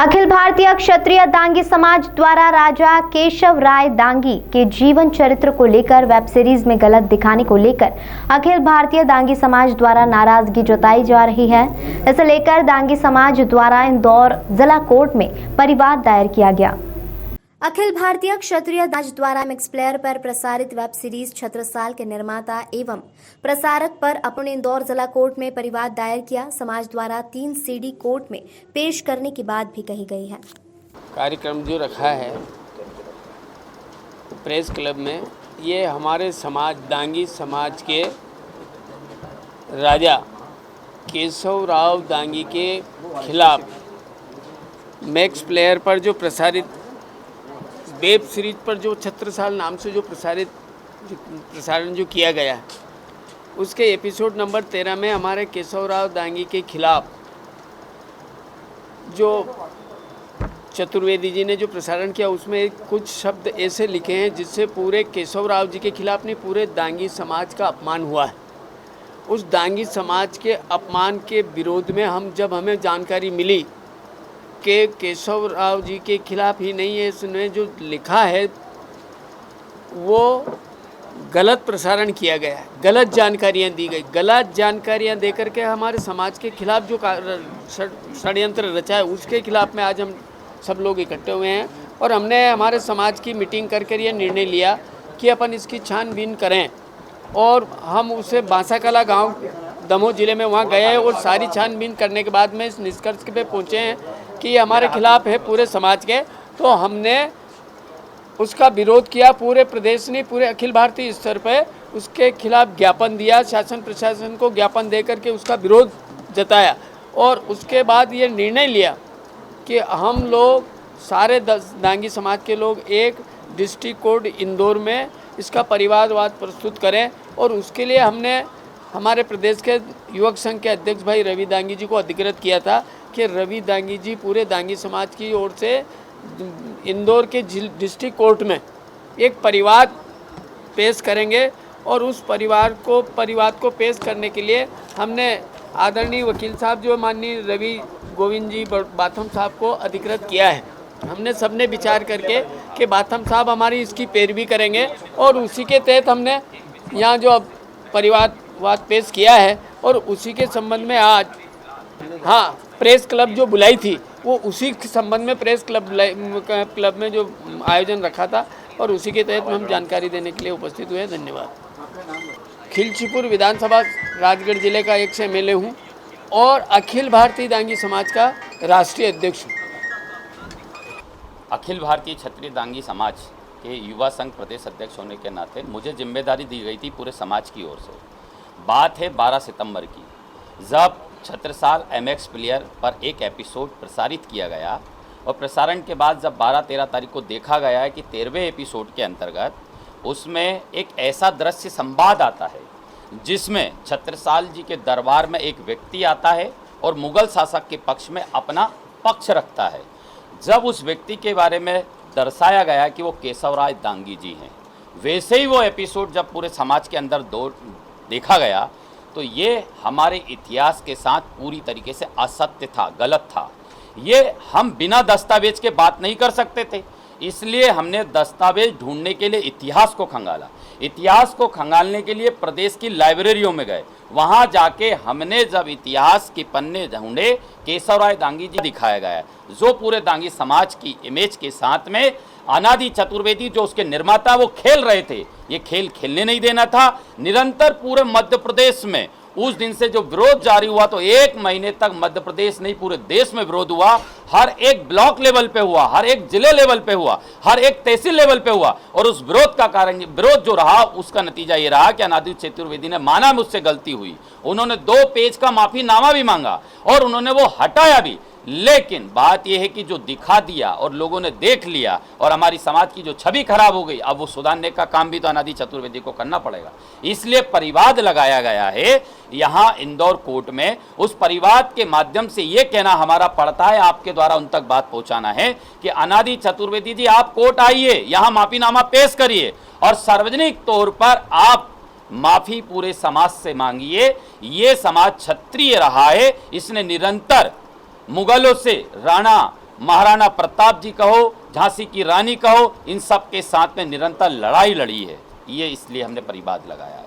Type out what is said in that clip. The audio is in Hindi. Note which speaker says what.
Speaker 1: अखिल भारतीय क्षत्रिय दांगी समाज द्वारा राजा केशव राय दांगी के जीवन चरित्र को लेकर वेब सीरीज में गलत दिखाने को लेकर अखिल भारतीय दांगी समाज द्वारा नाराजगी जताई जा रही है। इसे लेकर दांगी समाज द्वारा इंदौर जिला कोर्ट में परिवाद दायर किया गया। अखिल भारतीय क्षत्रिय दांगी द्वारा मैक्स प्लेयर पर प्रसारित वेब सीरीज छत्रसाल के निर्माता एवं प्रसारक पर अपने इंदौर जिला कोर्ट में परिवाद दायर किया। समाज द्वारा 3 सीडी कोर्ट में पेश करने की बात भी कही गई है।
Speaker 2: कार्यक्रम जो रखा है प्रेस क्लब में, ये हमारे समाज दांगी समाज के राजा केशव राव दांगी के खिलाफ मैक्स प्लेयर पर जो प्रसारित वेब सीरीज पर जो छत्रसाल नाम से जो प्रसारण जो किया गया है, उसके एपिसोड नंबर 13 में हमारे केशव राव दांगी के खिलाफ जो चतुर्वेदी जी ने जो प्रसारण किया, उसमें कुछ शब्द ऐसे लिखे हैं जिससे पूरे केशव राव जी के खिलाफ नहीं, पूरे दांगी समाज का अपमान हुआ है। उस दांगी समाज के अपमान के विरोध में हमें जानकारी मिली कि केशव राव जी के खिलाफ ही नहीं है, इसने जो लिखा है वो गलत प्रसारण किया गया है, गलत जानकारियाँ दी गई। गलत जानकारियाँ देकर के हमारे समाज के खिलाफ जो षड्यंत्र रचा है, उसके खिलाफ में आज हम सब लोग इकट्ठे हुए हैं और हमने हमारे समाज की मीटिंग करके ये निर्णय लिया कि अपन इसकी छानबीन करें। और हम उसे बांसाकला गांव दमोह जिले में वहाँ गए और सारी छानबीन करने के बाद में इस निष्कर्ष पे पहुँचे हैं कि ये हमारे खिलाफ है पूरे समाज के। तो हमने उसका विरोध किया, पूरे प्रदेश ने, पूरे अखिल भारतीय स्तर पे उसके खिलाफ ज्ञापन दिया, शासन प्रशासन को ज्ञापन दे करके उसका विरोध जताया। और उसके बाद ये निर्णय लिया कि हम लोग सारे दांगी समाज के लोग एक डिस्ट्रिक्ट कोर्ट इंदौर में इसका परिवादवाद प्रस्तुत करें। और उसके लिए हमने हमारे प्रदेश के युवक संघ के अध्यक्ष भाई रवि दांगी जी को अधिकृत किया था कि रवि दांगी जी पूरे दांगी समाज की ओर से इंदौर के डिस्ट्रिक्ट कोर्ट में एक परिवाद पेश करेंगे। और उस परिवाद को पेश करने के लिए हमने आदरणीय वकील साहब जो माननीय रवि गोविंद जी बाथम साहब को अधिकृत किया है। हमने सबने विचार करके कि बाथम साहब हमारी इसकी पैरवी करेंगे और उसी के तहत हमने यहाँ जो परिवादवाद पेश किया है और उसी के संबंध में आज प्रेस क्लब जो बुलाई थी वो उसी के संबंध में प्रेस क्लब में जो आयोजन रखा था और उसी के तहत हम जानकारी देने के लिए उपस्थित हुए हैं। धन्यवाद। खिलचीपुर विधानसभा राजगढ़ जिले का एक से एमएलए हूँ और अखिल भारतीय दांगी समाज का राष्ट्रीय अध्यक्ष हूँ।
Speaker 3: अखिल भारतीय क्षत्रिय दांगी समाज के युवा संघ प्रदेश अध्यक्ष होने के नाते मुझे जिम्मेदारी दी गई थी पूरे समाज की ओर से। बात है 12 सितंबर की, जब छत्रसाल एमएक्स प्लेयर पर एक एपिसोड प्रसारित किया गया और प्रसारण के बाद जब 12-13 तारीख को देखा गया है कि 13वें एपिसोड के अंतर्गत उसमें एक ऐसा दृश्य संवाद आता है जिसमें छत्रसाल जी के दरबार में एक व्यक्ति आता है और मुगल शासक के पक्ष में अपना पक्ष रखता है। जब उस व्यक्ति के बारे में दर्शाया गया कि वो केशव राय दांगी जी हैं, वैसे ही वो एपिसोड जब पूरे समाज के अंदर देखा गया तो ये हमारे इतिहास के साथ पूरी तरीके से असत्य था, गलत था। ये हम बिना दस्तावेज के बात नहीं कर सकते थे, इसलिए हमने दस्तावेज ढूंढने के लिए इतिहास को खंगाला। इतिहास को खंगालने के लिए प्रदेश की लाइब्रेरियों में गए, वहाँ जाके हमने जब इतिहास के पन्ने ढूंढे, केशव राय दांगी जी दिखाया गया है जो पूरे दांगी समाज की इमेज के साथ में अनादि चतुर्वेदी जो उसके निर्माता वो खेल रहे थे। ये खेल खेलने नहीं देना था। निरंतर पूरे मध्य प्रदेश में उस दिन से जो विरोध जारी हुआ तो 1 महीने तक मध्य प्रदेश नहीं पूरे देश में विरोध हुआ। हर एक ब्लॉक लेवल पे हुआ, हर एक जिले लेवल पे हुआ, हर एक तहसील लेवल पे हुआ। और उस विरोध का कारण, विरोध जो रहा उसका नतीजा ये रहा कि अनादि चतुर्वेदी ने माना मुझसे गलती हुई, उन्होंने 2 पेज का माफीनामा भी मांगा और उन्होंने वो हटाया भी। लेकिन बात यह है कि जो दिखा दिया और लोगों ने देख लिया और हमारी समाज की जो छवि खराब हो गई, अब वो सुधारने का काम भी तो अनादि चतुर्वेदी को करना पड़ेगा। इसलिए परिवाद लगाया गया है यहाँ इंदौर कोर्ट में। उस परिवाद के माध्यम से ये कहना हमारा पड़ता है, आपके द्वारा उन तक बात पहुंचाना है कि अनादि चतुर्वेदी जी आप कोर्ट आइए, यहाँ माफीनामा पेश करिए और सार्वजनिक तौर पर आप माफी पूरे समाज से मांगिए। ये समाज क्षत्रिय रहा है, इसने निरंतर मुगलों से, राणा महाराणा प्रताप जी कहो, झांसी की रानी कहो, इन सब के साथ में निरंतर लड़ाई लड़ी है। ये इसलिए हमने परिवाद लगाया है।